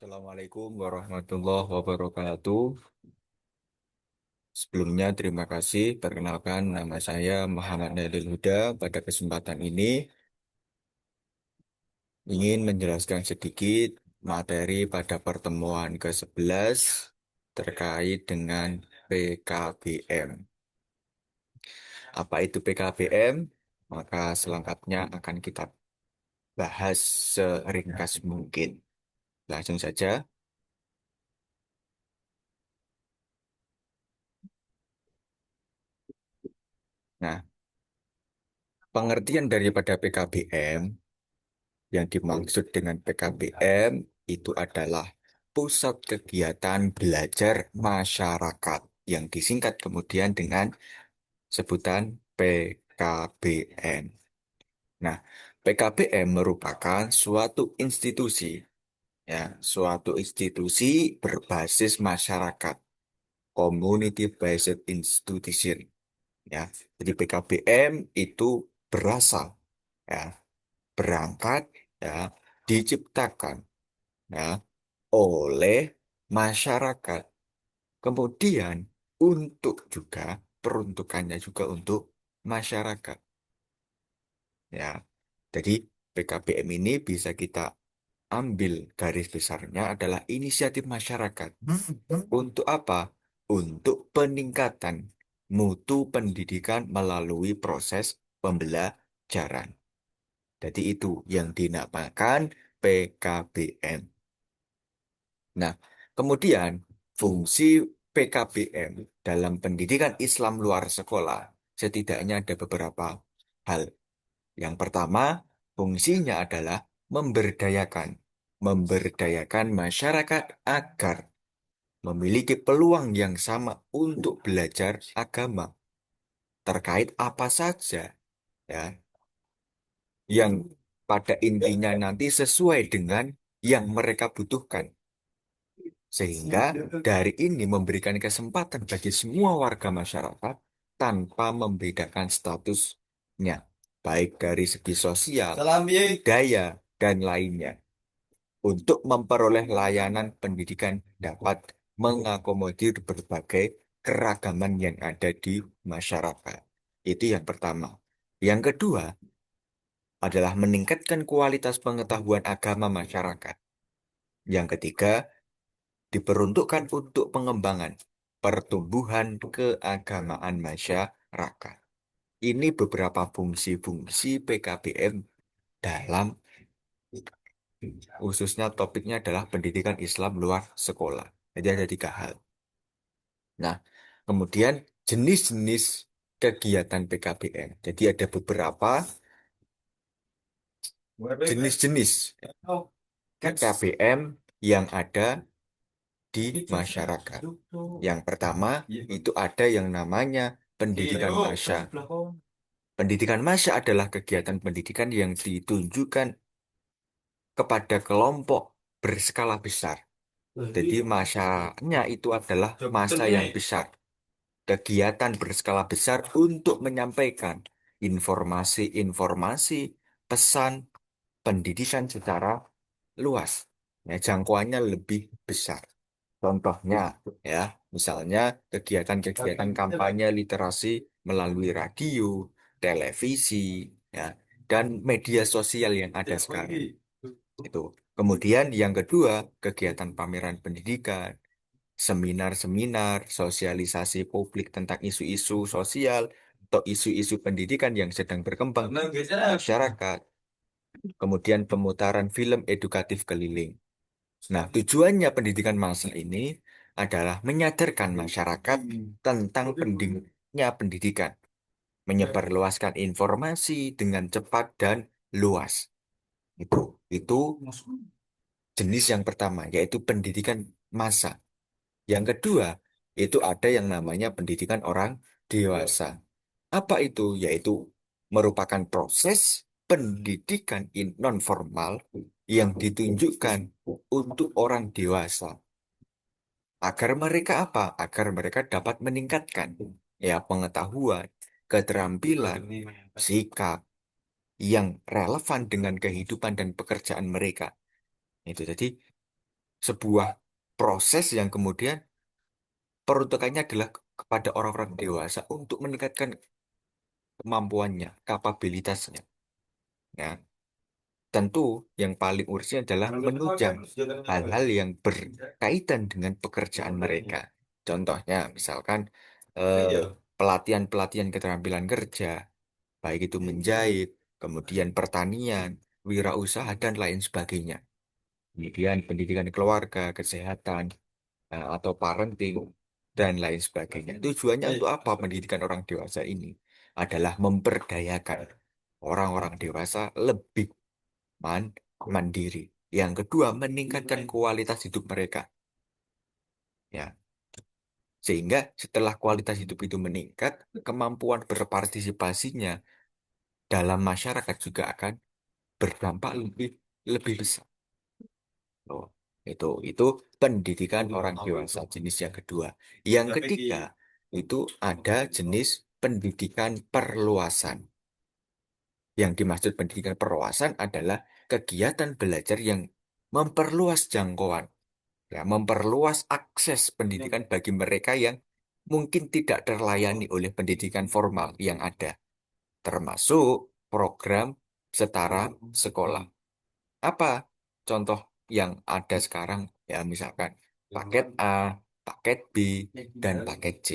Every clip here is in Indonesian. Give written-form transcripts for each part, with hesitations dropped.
Assalamualaikum warahmatullahi wabarakatuh. Sebelumnya terima kasih. Perkenalkan nama saya Muhammad Nailul Huda. Pada kesempatan ini ingin menjelaskan sedikit materi pada pertemuan ke-11 terkait dengan PKBM. Apa itu PKBM? Maka selengkapnya akan kita bahas seringkas mungkin. Langsung saja. Nah, pengertian daripada PKBM yang dimaksud dengan PKBM itu adalah Pusat Kegiatan Belajar Masyarakat yang disingkat kemudian dengan sebutan PKBM. Nah, PKBM merupakan suatu institusi, ya, suatu institusi berbasis masyarakat, community based institution, ya. Jadi PKBM itu berasal, ya, berangkat, ya, diciptakan, ya, oleh masyarakat. Kemudian untuk juga peruntukannya juga untuk masyarakat, ya. Jadi PKBM ini bisa kita ambil garis besarnya adalah inisiatif masyarakat. Untuk apa? Untuk peningkatan mutu pendidikan melalui proses pembelajaran. Jadi itu yang dinamakan PKBM. Nah, kemudian fungsi PKBM dalam pendidikan Islam luar sekolah setidaknya ada beberapa hal. Yang pertama, fungsinya adalah memberdayakan, memberdayakan masyarakat agar memiliki peluang yang sama untuk belajar agama terkait apa saja, ya, yang pada intinya nanti sesuai dengan yang mereka butuhkan. Sehingga dari ini memberikan kesempatan bagi semua warga masyarakat tanpa membedakan statusnya, baik dari segi sosial, budaya, dan lainnya, untuk memperoleh layanan pendidikan dapat mengakomodir berbagai keragaman yang ada di masyarakat. Itu yang pertama. Yang kedua adalah meningkatkan kualitas pengetahuan agama masyarakat. Yang ketiga, diperuntukkan untuk pengembangan pertumbuhan keagamaan masyarakat. Ini beberapa fungsi-fungsi PKBM dalam khususnya topiknya adalah pendidikan Islam luar sekolah. Jadi ada tiga hal. Nah, kemudian jenis-jenis kegiatan PKBM. Jadi ada beberapa jenis-jenis PKBM yang ada di masyarakat. Yang pertama, itu ada yang namanya pendidikan masya. Pendidikan masya adalah kegiatan pendidikan yang ditunjukkan kepada kelompok berskala besar. Jadi masanya itu adalah masa yang besar. Kegiatan berskala besar untuk menyampaikan informasi-informasi, pesan, pendidikan secara luas. Ya, jangkauannya lebih besar. Contohnya, ya, misalnya kegiatan-kegiatan kampanye literasi melalui radio, televisi, ya, dan media sosial yang ada sekarang. Itu. Kemudian yang kedua, kegiatan pameran pendidikan, seminar-seminar, sosialisasi publik tentang isu-isu sosial atau isu-isu pendidikan yang sedang berkembang di masyarakat. Kemudian pemutaran film edukatif keliling. Nah, tujuannya pendidikan massa ini adalah menyadarkan masyarakat tentang pentingnya pendidikan, menyebarluaskan informasi dengan cepat dan luas. Itu jenis yang pertama, yaitu pendidikan massa. Yang kedua, itu ada yang namanya pendidikan orang dewasa. Apa itu? Yaitu merupakan proses pendidikan non-formal yang ditunjukkan untuk orang dewasa. Agar mereka apa? Agar mereka dapat meningkatkan, ya, pengetahuan, keterampilan, sikap yang relevan dengan kehidupan dan pekerjaan mereka. Itu jadi sebuah proses yang kemudian peruntukannya adalah kepada orang-orang dewasa untuk meningkatkan kemampuannya, kapabilitasnya. Ya, tentu yang paling urgent adalah menunjang hal-hal yang berkaitan dengan pekerjaan mereka. Contohnya, misalkan pelatihan-pelatihan keterampilan kerja, baik itu menjahit, kemudian pertanian, wirausaha, dan lain sebagainya. Kemudian pendidikan keluarga, kesehatan, atau parenting, dan lain sebagainya. Tujuannya untuk apa pendidikan orang dewasa ini? Adalah memperdayakan orang-orang dewasa lebih man- mandiri. Yang kedua, meningkatkan kualitas hidup mereka. Ya, sehingga setelah kualitas hidup itu meningkat, kemampuan berpartisipasinya dalam masyarakat juga akan berdampak lebih lebih besar. Oh, itu pendidikan orang dewasa jenis yang kedua. Yang ketiga, itu ada jenis pendidikan perluasan. Yang dimaksud pendidikan perluasan adalah kegiatan belajar yang memperluas jangkauan, ya, memperluas akses pendidikan bagi mereka yang mungkin tidak terlayani oleh pendidikan formal yang ada, termasuk program setara sekolah. Apa contoh yang ada sekarang? Ya, misalkan paket A, paket B, dan paket C.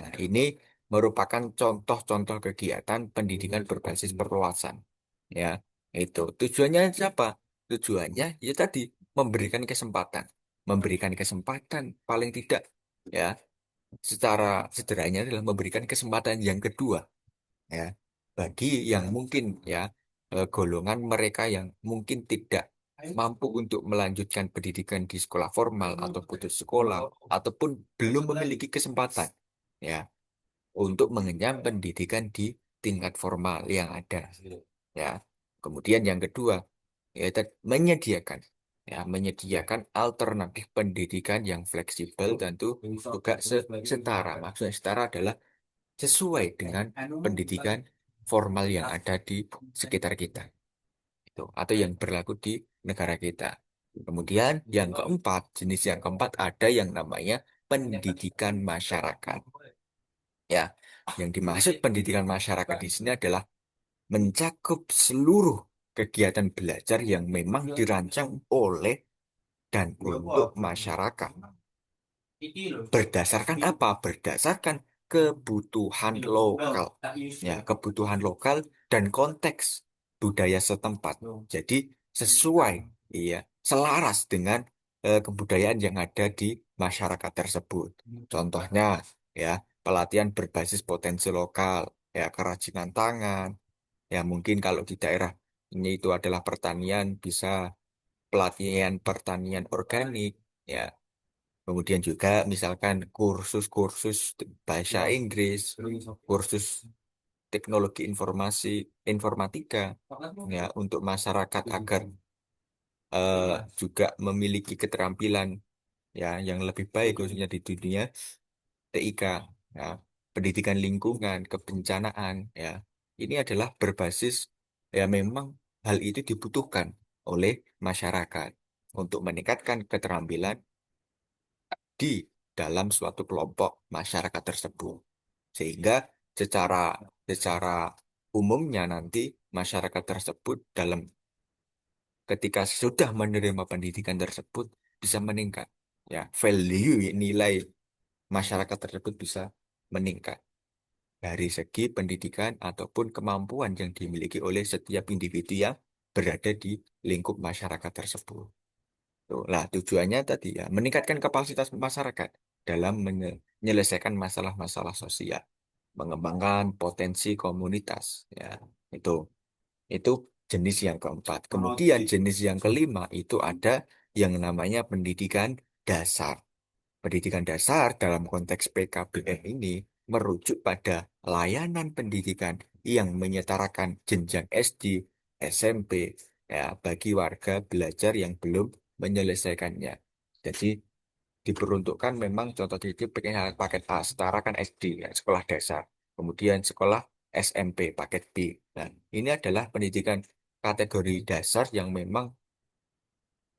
Nah, ini merupakan contoh-contoh kegiatan pendidikan berbasis perluasan. Ya, itu tujuannya siapa? Tujuannya ya tadi memberikan kesempatan, memberikan kesempatan paling tidak, ya, secara sederhananya adalah memberikan kesempatan yang kedua, ya, bagi yang mungkin, ya, golongan mereka yang mungkin tidak mampu untuk melanjutkan pendidikan di sekolah formal atau putus sekolah ataupun belum memiliki kesempatan, ya, untuk mengenyam pendidikan di tingkat formal yang ada, ya. Kemudian yang kedua, yaitu menyediakan alternatif pendidikan yang fleksibel dan itu juga setara. Maksudnya setara adalah sesuai dengan pendidikan formal yang ada di sekitar kita itu atau yang berlaku di negara kita. Kemudian yang keempat, jenis yang keempat ada yang namanya pendidikan masyarakat. Ya, yang dimaksud pendidikan masyarakat di sini adalah mencakup seluruh kegiatan belajar yang memang dirancang oleh dan untuk masyarakat. Berdasarkan apa? Berdasarkan kebutuhan lokal. Ya, kebutuhan lokal dan konteks budaya setempat. Jadi sesuai, iya, selaras dengan kebudayaan yang ada di masyarakat tersebut. Contohnya, ya, pelatihan berbasis potensi lokal, ya, kerajinan tangan. Ya, mungkin kalau di daerah ini itu adalah pertanian, bisa pelatihan pertanian organik, ya. Kemudian juga misalkan kursus-kursus bahasa Inggris, kursus teknologi informasi, informatika, ya, untuk masyarakat agar eh, juga memiliki keterampilan, ya, yang lebih baik khususnya di dunia TIK, ya, pendidikan lingkungan, kebencanaan, ya. Ini adalah berbasis, ya, memang hal itu dibutuhkan oleh masyarakat untuk meningkatkan keterampilan di dalam suatu kelompok masyarakat tersebut. Sehingga secara secara umumnya nanti masyarakat tersebut dalam ketika sudah menerima pendidikan tersebut bisa meningkat. Ya, value nilai masyarakat tersebut bisa meningkat dari segi pendidikan ataupun kemampuan yang dimiliki oleh setiap individu yang berada di lingkup masyarakat tersebut. Tuh, lah tujuannya tadi ya meningkatkan kapasitas masyarakat dalam menyelesaikan masalah-masalah sosial, mengembangkan potensi komunitas. Ya, itu itu jenis yang keempat. Kemudian jenis yang kelima itu ada yang namanya pendidikan dasar. Pendidikan dasar dalam konteks PKBM ini merujuk pada layanan pendidikan yang menyetarakan jenjang SD, SMP, ya, bagi warga belajar yang belum menyelesaikannya. Jadi diperuntukkan memang contoh titik paket A, setara kan SD, ya, sekolah dasar. Kemudian sekolah SMP, paket B. Nah, ini adalah pendidikan kategori dasar yang memang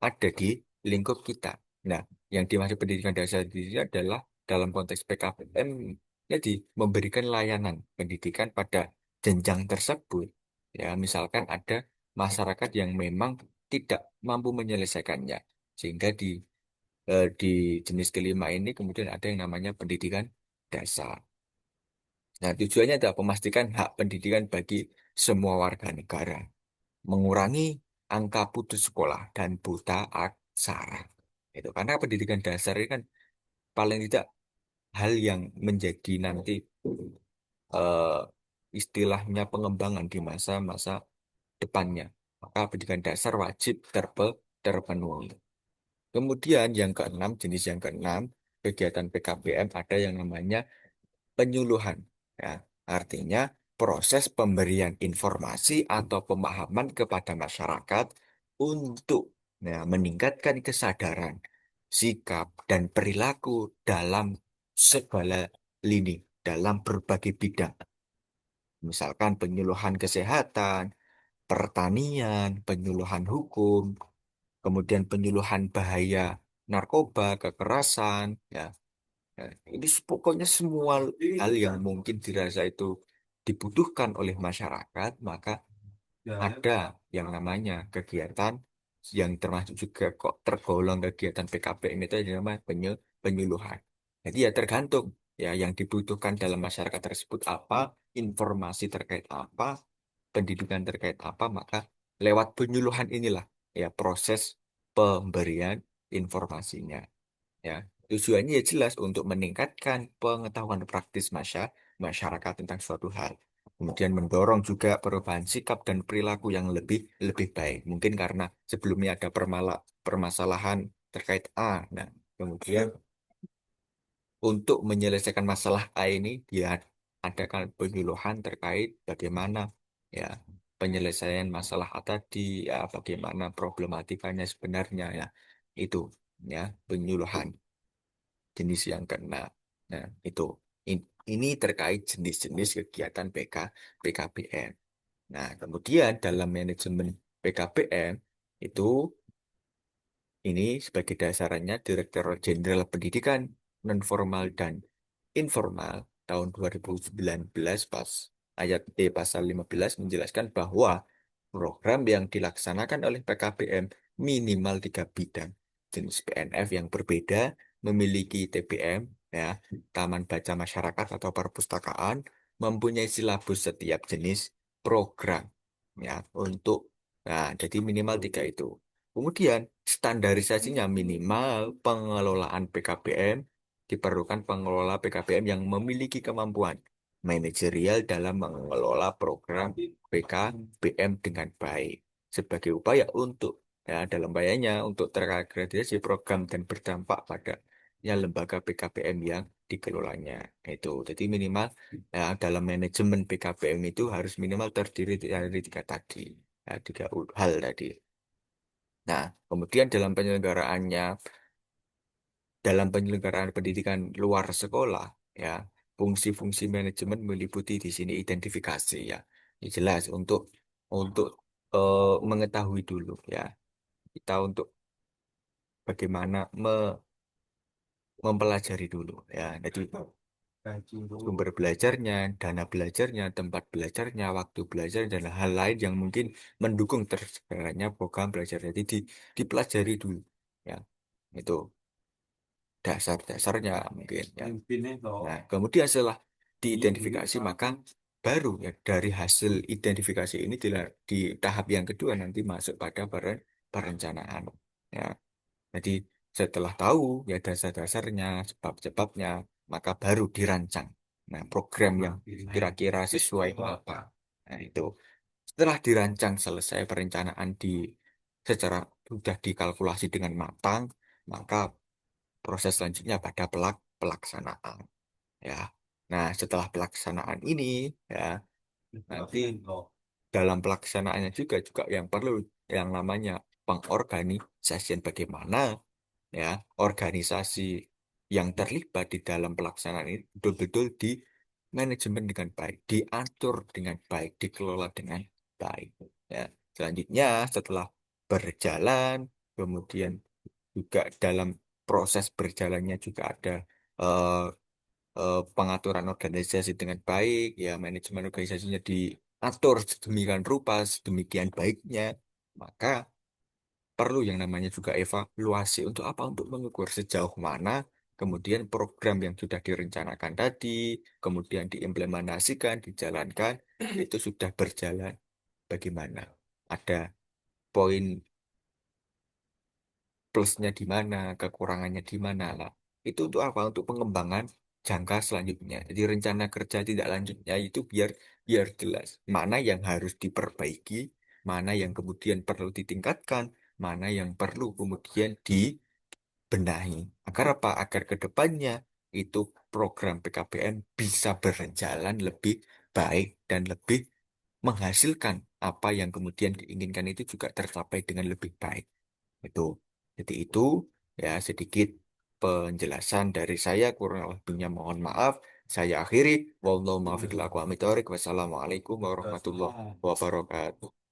ada di lingkup kita. Nah, yang dimaksud pendidikan dasar di sini adalah dalam konteks PKBM, jadi memberikan layanan pendidikan pada jenjang tersebut. Ya, misalkan ada masyarakat yang memang tidak mampu menyelesaikannya, sehingga di jenis kelima ini kemudian ada yang namanya pendidikan dasar. Nah, tujuannya adalah memastikan hak pendidikan bagi semua warga negara, mengurangi angka putus sekolah dan buta aksara. Itu karena pendidikan dasar ini kan paling tidak hal yang menjadi nanti eh, istilahnya pengembangan di masa-masa depannya. Maka pendidikan dasar wajib terpenuhi. Kemudian yang keenam, jenis yang keenam, kegiatan PKBM ada yang namanya penyuluhan. Ya, artinya proses pemberian informasi atau pemahaman kepada masyarakat untuk meningkatkan kesadaran, sikap, dan perilaku dalam segala lini, dalam berbagai bidang. Misalkan penyuluhan kesehatan, pertanian, penyuluhan hukum, kemudian penyuluhan bahaya narkoba, kekerasan, ya. Nah, ini pokoknya semua hal yang mungkin dirasa itu dibutuhkan oleh masyarakat, maka ada yang namanya kegiatan yang termasuk juga kok tergolong kegiatan PKBM itu yang namanya penyuluhan. Jadi ya tergantung ya yang dibutuhkan dalam masyarakat tersebut apa, informasi terkait apa, pendidikan terkait apa, maka lewat penyuluhan inilah ya proses pemberian informasinya. Ya, tujuannya ya jelas untuk meningkatkan pengetahuan praktis masyarakat tentang suatu hal. Kemudian mendorong juga perubahan sikap dan perilaku yang lebih lebih baik. Mungkin karena sebelumnya ada permasalahan terkait A. Nah, kemudian untuk menyelesaikan masalah A ini dia adakan penyuluhan terkait bagaimana ya penyelesaian masalah A tadi, ya bagaimana problematikanya sebenarnya ya. Itu ya penyuluhan jenis yang kena. Nah, itu ini terkait jenis-jenis kegiatan PKBM. Nah, kemudian dalam manajemen PKBM itu ini sebagai dasarannya Direktorat Jenderal Pendidikan Nonformal dan Informal tahun 2019 pasal 15 menjelaskan bahwa program yang dilaksanakan oleh PKBM minimal tiga bidang. Jenis PNF yang berbeda memiliki TBM, ya, Taman Baca Masyarakat atau perpustakaan, mempunyai silabus setiap jenis program, ya, untuk, nah, jadi minimal tiga itu. Kemudian standarisasinya minimal pengelolaan PKBM diperlukan pengelola PKBM yang memiliki kemampuan manajerial dalam mengelola program PKBM dengan baik sebagai upaya untuk ya dalam bayanya untuk terakreditasi program dan berdampak pada ya lembaga PKBM yang dikelolanya itu. Jadi minimal ya dalam manajemen PKBM itu harus minimal terdiri dari tiga tadi, ya, tiga hal tadi. Nah, kemudian dalam penyelenggaraan pendidikan luar sekolah, ya, fungsi-fungsi manajemen meliputi di sini identifikasi, ya. Ini jelas untuk mengetahui dulu, ya, kita untuk bagaimana mempelajari dulu, ya. Jadi sumber belajarnya, dana belajarnya, tempat belajarnya, waktu belajar dan hal lain yang mungkin mendukung terselenggaranya program belajar. Jadi dipelajari dulu, ya. Itu dasar-dasarnya mungkin ya. Nah, kemudian setelah diidentifikasi maka baru ya dari hasil identifikasi ini di tahap yang kedua nanti masuk pada perencanaan. Ya, jadi setelah tahu ya dasar-dasarnya, sebab-sebabnya, maka baru dirancang. Nah, program yang kira-kira sesuai apa. Nah, itu. Setelah dirancang selesai perencanaan secara sudah dikalkulasi dengan matang, maka proses selanjutnya pada pelaksanaan ya. Nah, setelah pelaksanaan ini ya nanti dalam pelaksanaannya juga yang perlu yang namanya pengorganisasian bagaimana ya organisasi yang terlibat di dalam pelaksanaan ini betul-betul di manajemen dengan baik, diatur dengan baik, dikelola dengan baik ya. Selanjutnya setelah berjalan kemudian juga dalam proses berjalannya juga ada eh, pengaturan organisasi dengan baik, ya manajemen organisasinya diatur sedemikian rupa, sedemikian baiknya, maka perlu yang namanya juga evaluasi untuk apa? Untuk mengukur sejauh mana kemudian program yang sudah direncanakan tadi, kemudian diimplementasikan, dijalankan, itu sudah berjalan bagaimana? Ada poin plusnya di mana, kekurangannya di mana lah. Itu untuk apa? Untuk pengembangan jangka selanjutnya. Jadi rencana kerja tidak lanjutnya itu biar biar jelas mana yang harus diperbaiki, mana yang kemudian perlu ditingkatkan, mana yang perlu kemudian dibenahi. Agar apa? Agar ke depannya itu program PKBM bisa berjalan lebih baik dan lebih menghasilkan apa yang kemudian diinginkan itu juga tercapai dengan lebih baik. Itu. Jadi itu ya sedikit penjelasan dari saya, kurang lebihnya mohon maaf. Saya akhiri. Wallahu muwaffiq ila aqwamit thoriq. Wassalamualaikum warahmatullahi wabarakatuh.